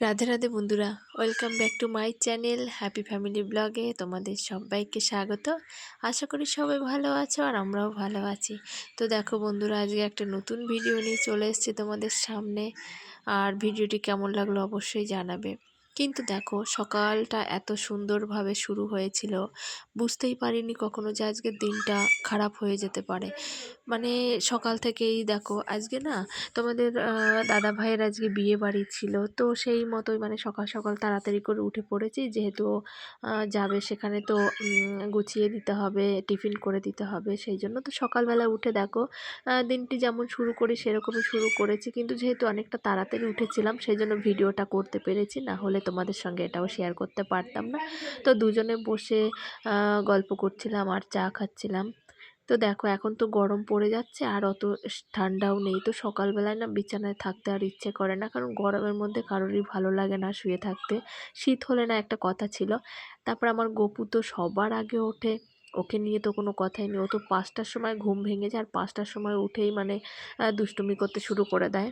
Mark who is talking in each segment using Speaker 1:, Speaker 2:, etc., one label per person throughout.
Speaker 1: রাধে রাধে বন্ধুরা, welcome back to my channel happy family ব্লগে তোমাদের সবাইকে স্বাগত। আশা করি সবাই ভালো আছো আর আমরাও ভালো আছি। তো দেখো বন্ধুরা, আজকে একটা নতুন ভিডিও নিয়ে চলে এসেছি তোমাদের সামনে। আর ভিডিওটি কেমন লাগলো অবশ্যই জানাবে। কিন্তু দেখো, সকালটা এত সুন্দরভাবে শুরু হয়েছিল, বুঝতেই পারিনি কখনো যে আজকের দিনটা খারাপ হয়ে যেতে পারে। মানে সকাল থেকেই দেখো, আজকে না তোমাদের দাদা ভাইয়ের আজকে বিয়ে বাড়ি ছিল, তো সেই মতোই মানে সকাল সকাল তাড়াতাড়ি করে উঠে পড়েছি, যেহেতু যাবে সেখানে, তো গুছিয়ে দিতে হবে, টিফিন করে দিতে হবে, সেই জন্য তো সকালবেলা উঠে দেখো দিনটি যেমন শুরু করি সেরকমই শুরু করেছি। কিন্তু যেহেতু অনেকটা তাড়াতাড়ি উঠেছিলাম সেই জন্য ভিডিওটা করতে পেরেছি, না হলে তোমাদের সঙ্গে এটাও শেয়ার করতে পারতাম না। তো দুজনে বসে গল্প করছিলাম আর চা খাচ্ছিলাম। তো দেখো, এখন তো গরম পড়ে যাচ্ছে আর অত ঠান্ডাও নেই, তো সকালবেলায় না বিছানায় থাকতে আর ইচ্ছে করে না, কারণ গরমের মধ্যে কারোরই ভালো লাগে না শুয়ে থাকতে। শীত হলে না একটা কথা ছিল। তারপর আমার গপু তো সবার আগে ওঠে, ওকে নিয়ে তো কোনো কথাই নেই। ও তো 5টার সময় ঘুম ভেঙে যায় আর 5টার সময় উঠেই মানে দুষ্টুমি করতে শুরু করে দেয়।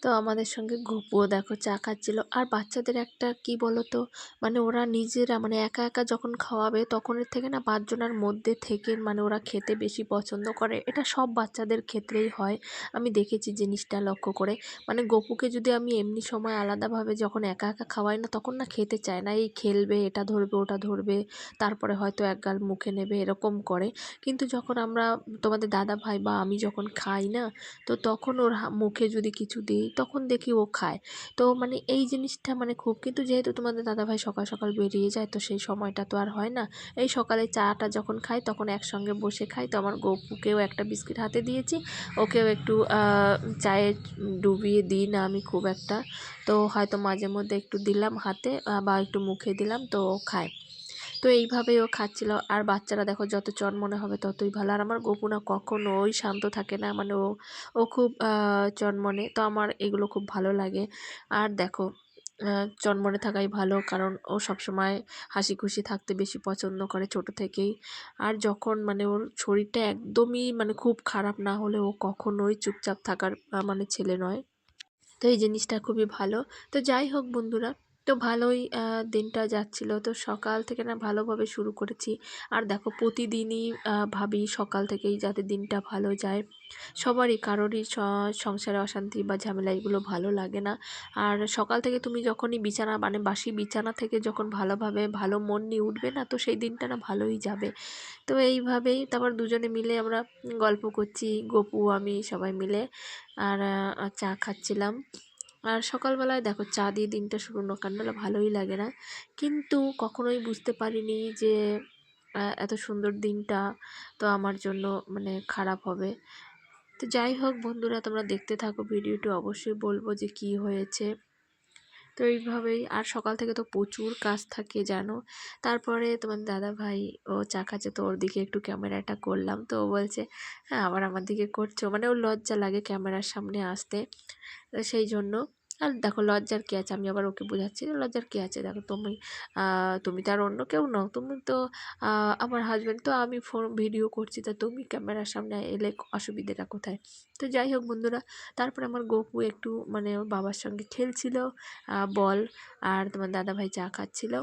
Speaker 1: তো আমাদের সঙ্গে গপুও দেখো চা খাচ্ছিল। আর বাচ্চাদের একটা কি বলতো, মানে ওরা নিজেরা মানে একা একা যখন খাওয়াবে তখনের থেকে না 5জনের মধ্যে থেকে মানে ওরা খেতে বেশি পছন্দ করে। এটা সব বাচ্চাদের ক্ষেত্রেই হয়, আমি দেখেছি জিনিসটা লক্ষ্য করে। মানে গপুকে যদি আমি এমনি সময় আলাদাভাবে যখন একা একা খাওয়াই না, তখন না খেতে চায় না, এই খেলবে, এটা ধরবে ওটা ধরবে, তারপরে হয়তো এক গাল মুখে নেবে, এরকম করে। কিন্তু যখন আমরা তোমাদের দাদা ভাই বা আমি যখন খাই না, তো তখন ওর মুখে যদি কিছু দিই তখন দেখি ও খায়। তো মানে এই জিনিসটা মানে খুব, কিন্তু যেহেতু তোমাদের দাদাভাই সকাল সকাল বেরিয়ে যায় তো সেই সময়টা তো আর হয় না। এই সকালে চাটা যখন খাই তখন একসঙ্গে বসে খাই। তো আমার গপুকেও একটা বিস্কিট হাতে দিয়েছি, ওকেও একটু চায়ে ডুবিয়ে দিই না আমি খুব একটা। তো হয়তো মাঝে মধ্যে একটু দিলাম হাতে বা একটু মুখে দিলাম, তো ও খায়। তো এইভাবেই ও খাচ্ছিল। আর বাচ্চারা দেখো যত চনমনে হবে ততই ভালো। আর আমার গপু না কখনোই শান্ত থাকে না, মানে ও ও খুব চনমনে। তো আমার এগুলো খুব ভালো লাগে। আর দেখো, চনমনে থাকাই ভালো, কারণ ও সবসময় হাসি খুশি থাকতে বেশি পছন্দ করে ছোট থেকেই। আর যখন মানে ওর শরীরটা একদমই মানে খুব খারাপ না হলে ও কখনোই চুপচাপ থাকার মানে ছেলে নয়। তো এই জিনিসটা খুবই ভালো। তো যাই হোক বন্ধুরা, তো ভালোই দিনটা যাচ্ছিল। তো সকাল থেকে না ভালোভাবে শুরু করেছি। আর দেখো, প্রতিদিনই ভাবি সকাল থেকেই যাতে দিনটা ভালো যায়। সবারই, কারোরই সংসারে অশান্তি বা ঝামেলা এগুলো ভালো লাগে না। আর সকাল থেকে তুমি যখনই বিছানা মানে বাসি বিছানা থেকে যখন ভালোভাবে ভালো মন নিয়ে উঠবে না, তো সেই দিনটা না ভালোই যাবে। তো এইভাবেই তারপর দুজনে মিলে আমরা গল্প করছি, গপু আমি সবাই মিলে। আর চা খাচ্ছিলাম। আর সকালবেলায় দেখো চা দিয়ে দিনটা শুরু না করলে ভালোই লাগে না। কিন্তু কখনোই বুঝতে পারিনি যে এত সুন্দর দিনটা তো আমার জন্য মানে খারাপ হবে। তো যাই হোক বন্ধুরা, তোমরা দেখতে থাকো ভিডিওটি, অবশ্যই বলবো যে কি হয়েছে। তো এইভাবেই, আর সকাল থেকে তো প্রচুর কাজ থাকে জানো। তারপরে তোমার দাদা ভাই ও চা খাচ্ছে, তো ওর দিকে একটু ক্যামেরাটা করলাম, তো ও বলছে হ্যাঁ আবার আমার দিকে করছো, মানে ওর লজ্জা লাগে ক্যামেরার সামনে আসতে। তো সেই জন্য। আর দেখো, লজ্জার কী আছে, আমি আবার ওকে বোঝাচ্ছি যে লজ্জার কী আছে, দেখো তুমি তুমি তো আর অন্য কেউ নও, তুমি তো আমার হাজব্যান্ড, তো আমি ফোন ভিডিও করছি, তা তুমি ক্যামেরার সামনে এলে অসুবিধাটা কোথায়। তো যাই হোক বন্ধুরা, তারপরে আমার গপু একটু মানে ওর বাবার সঙ্গে খেলছিল বল, আর তোমার দাদাভাই চা খাচ্ছিল।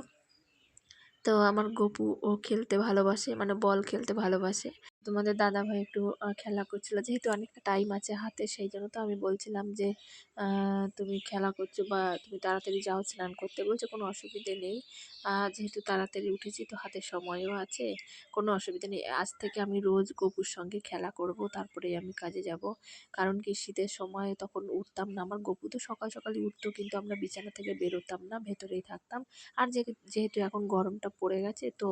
Speaker 1: তো আমার গপু ও খেলতে ভালোবাসে, মানে বল খেলতে ভালোবাসে। তোমাদের দাদাভাই একটু খেলা করছিল, যেহেতু অনেকটা টাইম আছে হাতে, সেই জন্য তো আমি বলছিলাম যে তুমি খেলা করছো বা তুমি তাড়াতাড়ি যাও স্নান করতে, বলছে কোনো অসুবিধে নেই, যেহেতু তাড়াতাড়ি উঠেছি তো হাতে সময়ও আছে, কোনো অসুবিধা নেই। আজ থেকে আমি রোজ গপুর সঙ্গে খেলা করব, তারপরেই আমি কাজে যাব। কারণ কি, শীতের সময় তখন উঠতাম না, আমার গপু তো সকাল সকালই উঠতো, কিন্তু আমরা বিছানা থেকে বেরোতাম না, ভেতরেই থাকতাম। আর যেহেতু এখন গরমটা পড়ে গেছে, তো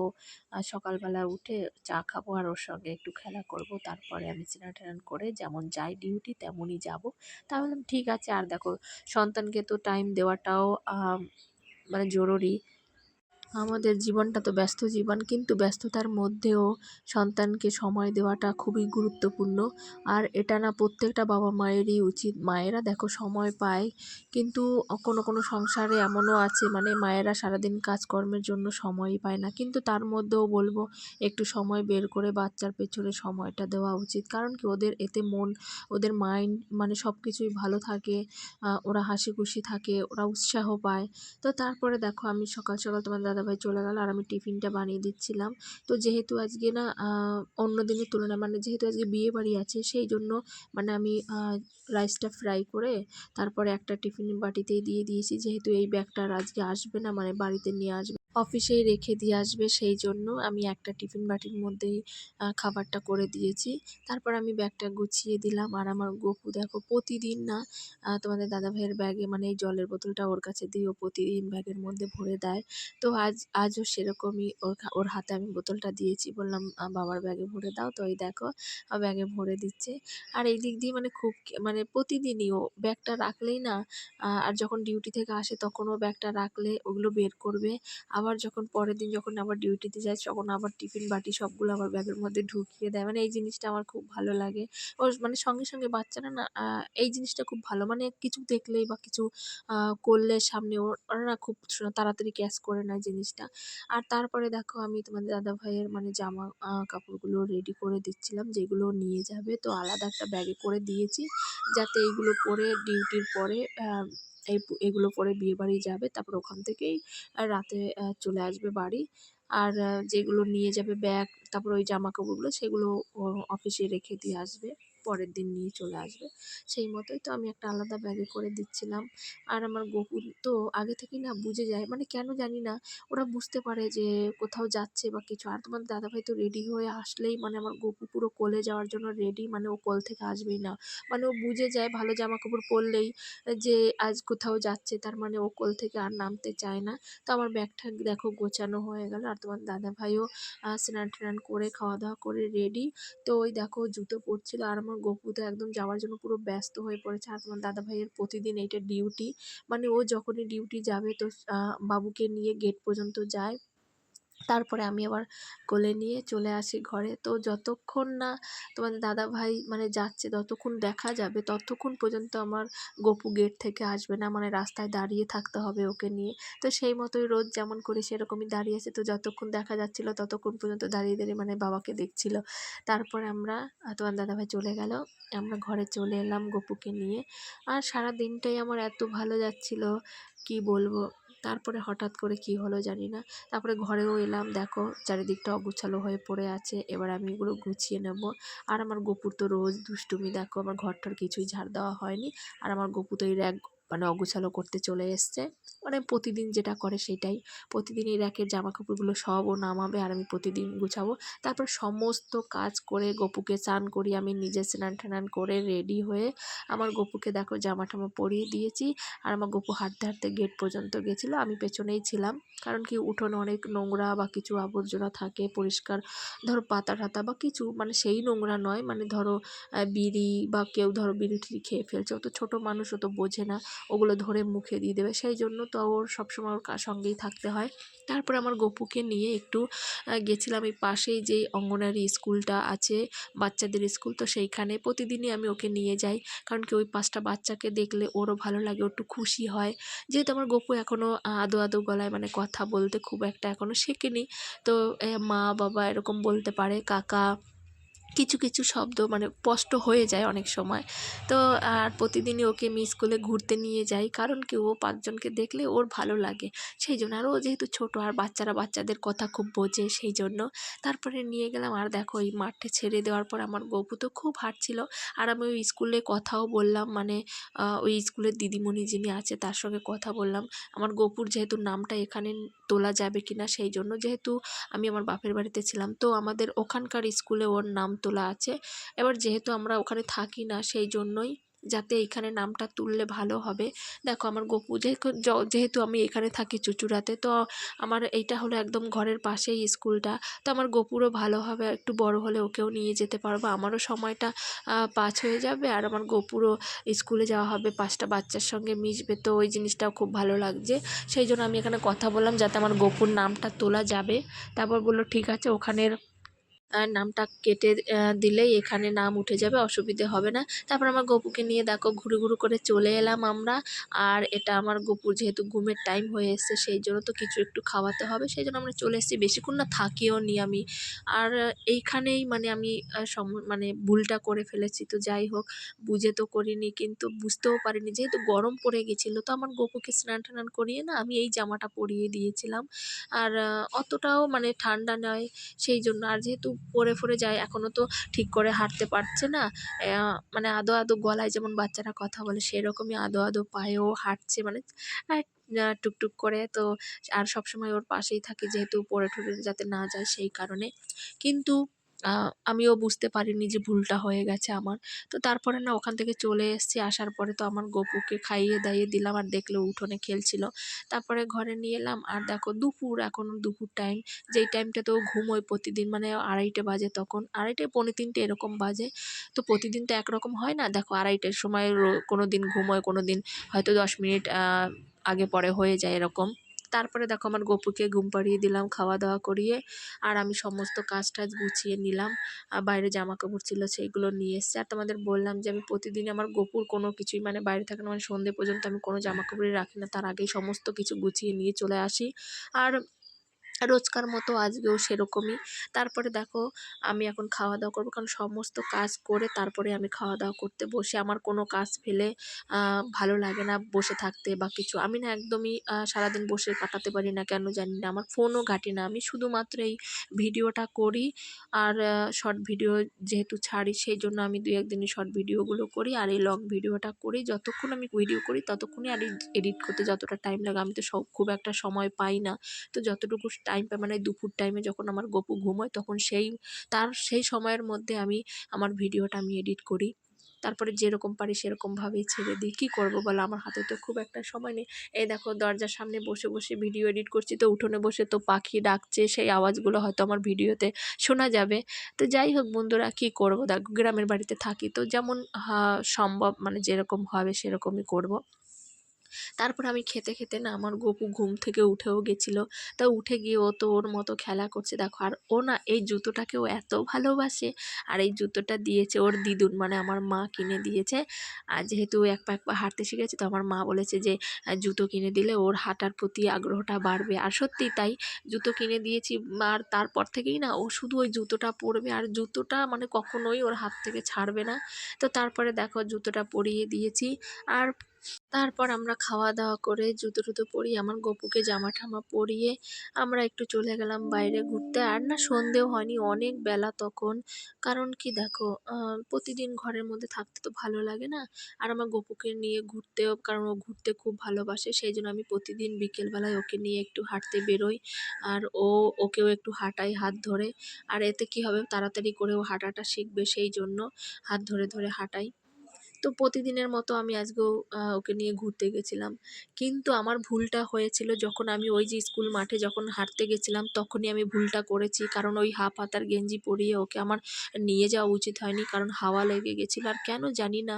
Speaker 1: সকালবেলা উঠে চা খাবো আর ওর সঙ্গে একটু খেলা করব, তারপরে আমি স্নান টান করে যেমন যাই ডিউটি তেমনই যাব। তা বললাম ঠিক আছে। আর দেখো, সন্তানকে তো টাইম দেওয়াটাও মানে জরুরি। আমাদের জীবনটা তো ব্যস্ত জীবন, কিন্তু ব্যস্ততার মধ্যেও সন্তানকে সময় দেওয়াটা খুবই গুরুত্বপূর্ণ। আর এটা না প্রত্যেকটা বাবা মায়েরই উচিত। মায়েরা দেখো সময় পায়, কিন্তু কোনো কোনো সংসারে এমনও আছে মানে মায়েরা সারাদিন কাজকর্মের জন্য সময়ই পায় না, কিন্তু তার মধ্যেও বলবো একটু সময় বের করে বাচ্চার পেছনে সময়টা দেওয়া উচিত। কারণ কি ওদের এতে মন, ওদের মাইন্ড মানে সব কিছুই ভালো থাকে, ওরা হাসি খুশি থাকে, ওরা উৎসাহ পায়। তো তারপরে দেখো আমি সকাল সকাল তোমার দাদাভাই চলে গেল আর আমি টিফিনটা বানিয়ে দিচ্ছিলাম। তো যেহেতু আজকে না অন্য দিনের তুলনায় মানে যেহেতু আজকে বিয়ে বাড়ি আছে, সেই জন্য মানে আমি রাইসটা ফ্রাই করে তারপরে একটা টিফিন বাটিতেই দিয়ে দিয়েছি। যেহেতু এই ব্যাগটা আর আজকে আসবে না, মানে বাড়িতে নিয়ে আসবে, অফিসেই রেখে দিয়ে আসবে, সেই জন্য আমি একটা টিফিন বাটির মধ্যেই খাবারটা করে দিয়েছি। তারপর আমি ব্যাগটা গুছিয়ে দিলাম। আর আমার গপু দেখো প্রতিদিন না তোমাদের দাদাভাইয়ের ব্যাগে মানে এই জলের বোতলটা ওর কাছে দিয়ে ও প্রতিদিন ব্যাগের মধ্যে ভরে দেয়। তো আজও সেরকমই ওর হাতে আমি বোতলটা দিয়েছি, বললাম বাবার ব্যাগে ভরে দাও। তো এই দেখো ব্যাগে ভরে দিচ্ছে। আর এই দিক দিয়ে মানে খুব মানে প্রতিদিনই ও ব্যাগটা রাখলেই না, আর যখন ডিউটি থেকে আসে তখন ও ব্যাগটা রাখলে ওগুলো বের করবে। আবার যখন পরের দিন যখন আবার ডিউটিতে যায় তখন আবার টিফিন বাটি সবগুলো আবার ব্যাগের মধ্যে ঢুকিয়ে দেয়। মানে এই জিনিসটা আমার খুব ভালো লাগে। ওর মানে সঙ্গে সঙ্গে বাচ্চারা না এই জিনিসটা খুব ভালো, মানে কিছু দেখলেই বা কিছু করলে সামনে ওরা না খুব তাড়াতাড়ি ক্যাচ করে নেয় জিনিসটা। আর তারপরে দেখো আমি তোমাদের দাদাভাইয়ের মানে জামা কাপড়গুলো রেডি করে দিচ্ছিলাম, যেগুলো নিয়ে যাবে। তো আলাদা একটা ব্যাগে করে দিয়েছি, যাতে এইগুলো পরে ডিউটির পরে এগুলো পরে বিয়েবাড়ি যাবে। তারপর ওখান থেকেই রাতে চলে আসবে বাড়ি। আর যেগুলো নিয়ে যাবে ব্যাগ, তারপর ওই জামাকাপড়গুলো সেগুলো ও অফিসে রেখে দিয়ে আসবে। পরের দিন নিয়ে চলে আসবে। সেই মতোই তো আমি একটা আলাদা ব্যাগে করে দিচ্ছিলাম। আর আমার গপু তো আগে থেকেই না বুঝে যায়, মানে কেন জানি না, ওরা বুঝতে পারে যে কোথাও যাচ্ছে বা কিছু। আর তোমার দাদাভাই তো রেডি হয়ে আসলেই মানে আমার গপু পুরো কোলে যাওয়ার জন্য রেডি, মানে ও কোল থেকে আসবেই না। মানে ও বুঝে যায় ভালো জামাকাপড় পরলেই যে আজ কোথাও যাচ্ছে, তার মানে ও কোল থেকে আর নামতে চায় না। তো আমার ব্যাগ-ঠ্যাগ দেখো গোছানো হয়ে গেল। আর তোমার দাদাভাইও স্নান-টান করে খাওয়া-দাওয়া করে রেডি। তো ওই দেখো জুতো পরছিল, আর আমার গপু তো একদম যাওয়ার জন্য পুরো ব্যস্ত হয়ে পড়েছে। আর তোমার দাদাভাইয়ের প্রতিদিন এইটা ডিউটি। মানে ও যখনই ডিউটি যাবে তো বাবুকে নিয়ে গেট পর্যন্ত যায়। তারপরে আমি আবার কোলে নিয়ে চলে আসি ঘরে। তো যতক্ষণ না তোমাদের দাদাভাই মানে যাচ্ছে, ততক্ষণ দেখা যাবে, ততক্ষণ পর্যন্ত আমার গপু গেট থেকে আসবে না। মানে রাস্তায় দাঁড়িয়ে থাকতে হবে ওকে নিয়ে। তো সেই মতোই রোজ যেমন করি সেরকমই দাঁড়িয়ে আছে। তো যতক্ষণ দেখা যাচ্ছিল ততক্ষণ পর্যন্ত দাঁড়িয়ে দাঁড়িয়ে মানে বাবাকে দেখছিল। তারপরে আমরা তোমার দাদাভাই চলে গেল। আমরা ঘরে চলে এলাম গপুকে নিয়ে। আর সারা দিনটাই আমার এত ভালো যাচ্ছিল, কি বলবো। তারপরে হঠাৎ করে কি হলো জানি না। তারপরে ঘরেও এলাম, দেখো চারিদিকটা অগোছালো হয়ে পড়ে আছে। এবার আমি এগুলো গুছিয়ে নেব। আর আমার গপুর তো রোজ দুষ্টুমি, দেখো আমার ঘরটার কিছুই ঝাড় দেওয়া হয়নি। আর আমার গপু তো এই র্যাক মানে অগোছালো করতে চলে এসছে। মানে প্রতিদিন যেটা করে সেটাই। প্রতিদিন এই র্যাকের জামা কাপড়গুলো সব ও নামাবে আর আমি প্রতিদিন গুছাবো। তারপর সমস্ত কাজ করে গপুকে স্নান করিয়ে আমি নিজে স্নান-টান করে রেডি হয়ে আমার গপুকে দেখো জামা-টামা পরিয়ে দিয়েছি। আর আমার গপু হাঁটতে হাঁটতে গেট পর্যন্ত গেছিলো, আমি পেছনেই ছিলাম। কারণ কি উঠোনে অনেক নোংরা বা কিছু আবর্জনা থাকে পরিষ্কার, ধরো পাতা-টাতা বা কিছু, মানে সেই নোংরা নয়, মানে ধরো বিড়ি বা কেউ ধরো বিড়ি-টিড়ি খেয়ে ফেলছে, ও তো ছোটো মানুষ, ও তো বোঝে না, ওগুলো ধরে মুখে দিয়ে দেবে। সেই জন্য তো ওর সবসময় ওর সঙ্গেই থাকতে হয়। তারপরে আমার গপুকে নিয়ে একটু গেছিলাম এই পাশেই যেই অঙ্গনারী স্কুলটা আছে, বাচ্চাদের স্কুল, তো সেইখানে প্রতিদিনই আমি ওকে নিয়ে যাই। কারণ কি ওই ৫টা বাচ্চাকে দেখলে ওরও ভালো লাগে, ও একটু খুশি হয়। যেহেতু আমার গপু এখনও আদো আদো গলায় মানে কথা বলতে খুব একটা এখনও শেখেনি। তো মা বাবা এরকম বলতে পারে, কাকা কিছু কিছু শব্দ মানে স্পষ্ট হয়ে যায় অনেক সময়। তো আর প্রতিদিনই ওকে আমি স্কুলে ঘুরতে নিয়ে যাই, কারণ কি ও ৫ জনকে দেখলে ওর ভালো লাগে, সেই জন্য। আর ও যেহেতু ছোটো আর বাচ্চারা বাচ্চাদের কথা খুব বোঝে, সেই জন্য। তারপরে নিয়ে গেলাম। আর দেখো ওই মাঠে ছেড়ে দেওয়ার পর আমার গপু তো খুব হাঁটছিল। আর আমি ওই স্কুলে কথাও বললাম, মানে ওই স্কুলের দিদিমণি যিনি আছে তার সঙ্গে কথা বললাম আমার গপুর যেহেতু নামটা এখানে তোলা যাবে কিনা, সেই জন্য। যেহেতু আমি আমার বাপের বাড়িতে ছিলাম, তো আমাদের ওখানকার স্কুলে ওর নাম তোলা আছে। এবার যেহেতু আমরা ওখানে থাকি না, সেই জন্যই যাতে এইখানে নামটা তুললে ভালো হবে। দেখো আমার গপু যেহেতু আমি এখানে থাকি চুঁচুড়াতে, তো আমার এইটা হলো একদম ঘরের পাশেই স্কুলটা। তো আমার গপুরও ভালো হবে, একটু বড় হলে ওকেও নিয়ে যেতে পারবো, আমারও সময়টা পাস হয়ে যাবে, আর আমার গপুরও স্কুলে যাওয়া হবে, 5টা বাচ্চার সঙ্গে মিশবে, তো ওই জিনিসটাও খুব ভালো লাগছে। সেই জন্য আমি এখানে কথা বললাম যাতে আমার গপুর নামটা তোলা যাবে। তারপর বললো ঠিক আছে, ওখানের নামটা কেটে দিলেই এখানে নাম উঠে যাবে, অসুবিধে হবে না। তারপর আমার গপুকে নিয়ে দেখো ঘুরু ঘুরু করে চলে এলাম আমরা। আর এটা আমার গপুর যেহেতু ঘুমের টাইম হয়ে এসছে, সেই জন্য তো কিছু একটু খাওয়াতে হবে, সেই জন্য আমরা চলে এসেছি, বেশিক্ষণ না থাকিও নি আমি। আর এইখানেই মানে আমি মানে ভুলটা করে ফেলেছি, তো যাই হোক, বুঝে তো করিনি, কিন্তু বুঝতেও পারিনি যেহেতু গরম পড়ে গেছিলো, তো আমার গপুকে স্নান টান করিয়ে না আমি এই জামাটা পরিয়ে দিয়েছিলাম। আর অতটাও মানে ঠান্ডা নয়, সেই জন্য। আর যেহেতু পড়ে ফরে যায়, এখনও তো ঠিক করে হাঁটতে পারছে না, মানে আদো আদো গলায় যেমন বাচ্চারা কথা বলে সেরকমই আদো আদো পায়েও হাঁটছে, মানে টুকটুক করে। তো আর সবসময় ওর পাশেই থাকে যেহেতু পড়ে টরে যাতে না যায় সেই কারণে। কিন্তু আমিও বুঝতে পারিনি যে ভুলটা হয়ে গেছে আমার। তো তারপরে না ওখান থেকে চলে এসেছি, আসার পরে তো আমার গপুকে খাইয়ে দাইয়ে দিলাম, আর দেখলো উঠোনে খেলছিল। তারপরে ঘরে নিয়ে এলাম, আর দেখো দুপুর, এখন দুপুর টাইম, যেই টাইমটাতেও ঘুমোই প্রতিদিন, মানে 2:30 বাজে, তখন 2:30 পৌনে 3টে এরকম বাজে। তো প্রতিদিন তো একরকম হয় না, দেখো 2:30টার সময় কোনো দিন ঘুমোয়, কোনো দিন হয়তো 10 মিনিট আগে পরে হয়ে যায় এরকম। তারপরে দেখো আমার গপুকে ঘুম পাড়িয়ে দিলাম খাওয়া দাওয়া করিয়ে, আর আমি সমস্ত কাজ টাজ গুছিয়ে নিলাম। বাইরে জামা কাপড় ছিল সেইগুলো নিয়ে এসেছি। আর তোমাদের বললাম যে আমি প্রতিদিন আমার গপুর কোনো কিছুই মানে বাইরে থাকে না, মানে সন্ধে পর্যন্ত আমি কোনো জামা কাপড়ই রাখি না, তার আগেই সমস্ত কিছু গুছিয়ে নিয়ে চলে আসি। আর রোজকার মতো আজকেও সেরকমই। তারপরে দেখো আমি এখন খাওয়া দাওয়া করবো, কারণ সমস্ত কাজ করে তারপরে আমি খাওয়া দাওয়া করতে বসি। আমার কোনো কাজ ফেলে ভালো লাগে না বসে থাকতে বা কিছু। আমি না একদমই সারাদিন বসে কাটাতে পারি না, কেন জানি না। আমার ফোনও ঘাঁটি না, আমি শুধুমাত্র এই ভিডিওটা করি। আর শর্ট ভিডিও যেহেতু ছাড়ি, সেই জন্য আমি 2-1 দিনই শর্ট ভিডিওগুলো করি, আর এই লং ভিডিওটা করি। যতক্ষণ আমি ভিডিও করি ততক্ষণই, আর এডিট করতে যতটা টাইম লাগে, আমি তো খুব একটা সময় পাই না। তো যতটুকু টাইম পাই, মানে দুপুর টাইমে যখন আমার গপু ঘুমোয়, তখন সেই সময়ের মধ্যে আমি আমার ভিডিওটা আমি এডিট করি। তারপরে যেরকম পারি সেরকমভাবেই ছেড়ে দিই। কী করবো বলো, আমার হাতে তো খুব একটা সময় নেই। এই দেখো দরজার সামনে বসে বসে ভিডিও এডিট করছি, তো উঠোনে বসে তো পাখি ডাকছে, সেই আওয়াজগুলো হয়তো আমার ভিডিওতে শোনা যাবে। তো যাই হোক বন্ধুরা, কী করবো, দেখো গ্রামের বাড়িতে থাকি, তো যেমন সম্ভব মানে যেরকম হবে সেরকমই করব। তারপর আমি খেতে খেতে না আমার গপু ঘুম থেকে উঠেও গেছিলো। তা উঠে গিয়ে ও তো ওর মতো খেলা করছে দেখো। আর ও না এই জুতোটাকে ও এত ভালোবাসে, আর এই জুতোটা দিয়েছে ওর দিদুন, মানে আমার মা কিনে দিয়েছে। আর যেহেতু এক পা এক পা হাঁটতে শিখেছে, তো আমার মা বলেছে যে জুতো কিনে দিলে ওর হাঁটার প্রতি আগ্রহটা বাড়বে। আর সত্যিই তাই, জুতো কিনে দিয়েছি। আর তারপর থেকেই না ও শুধু ওই জুতোটা পরবে, আর জুতোটা মানে কখনোই ওর হাত থেকে ছাড়বে না। তো তারপরে দেখো জুতোটা পরিয়ে দিয়েছি। আর তারপর আমরা খাওয়া দাওয়া করে জুতো টুতো পরিয়ে আমার গপুকে জামা ঠামা পরিয়ে আমরা একটু চলে গেলাম বাইরে ঘুরতে। আর না সন্ধেও হয়নি, অনেক বেলা তখন। কারণ কি দেখো, প্রতিদিন ঘরের মধ্যে থাকতে তো ভালো লাগে না। আর আমার গপুকে নিয়ে ঘুরতেও, কারণ ও ঘুরতে খুব ভালোবাসে, সেই জন্য আমি প্রতিদিন বিকেলবেলায় ওকে নিয়ে একটু হাঁটতে বেরোই। আর ওকেও একটু হাঁটাই হাত ধরে। আর এতে কি হবে, তাড়াতাড়ি করে ও হাঁটাটা শিখবে, সেই জন্য হাত ধরে ধরে হাঁটাই। তো প্রতিদিনের মতো আমি আজকেও ওকে নিয়ে ঘুরতে গেছিলাম। কিন্তু আমার ভুলটা হয়েছিল যখন আমি ওই যে স্কুল মাঠে যখন হাঁটতে গেছিলাম, তখনই আমি ভুলটা করেছি। কারণ ওই হাফ হাতার গেঞ্জি পরিয়ে ওকে আমার নিয়ে যাওয়া উচিত হয়নি, কারণ হাওয়া লেগে গেছিল। আর কেন জানি না,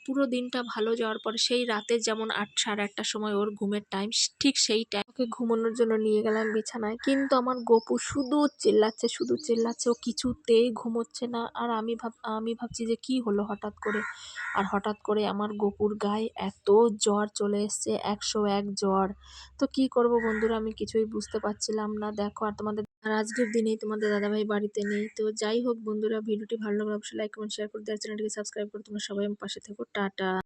Speaker 1: পুরো দিনটা ভালো যাওয়ার পরে সেই রাতে যেমন 8 সাড়ে 8টার সময় ওর ঘুমের টাইম, ঠিক সেই টাইম ওকে ঘুমানোর জন্য নিয়ে গেলাম বিছানায়। কিন্তু আমার গপু শুধু চিল্লাচ্ছে, শুধু চিল্লাচ্ছে, ও কিছুতেই ঘুমোচ্ছে না। আর আমি ভাবছি যে কি হলো হঠাৎ করে। আর হঠাৎ করে আমার গপুর গায়ে এত জ্বর চলে এসছে, 101 জ্বর। তো কি করব বন্ধুরা, আমি কিছুই বুঝতে পারছিলাম না। দেখো আর আজকের দিনেই তোমাদের দাদাভাই বাড়িতে নেই। তো যাই হোক বন্ধুরা, ভিডিওটি ভালো লাগলে অবশ্যই লাইক কমেন্ট শেয়ার করে দেওয়ার, চ্যানেলটিকে সাবস্ক্রাইব করে তোমরা সবাই আমার পাশে থেকো। টাটা।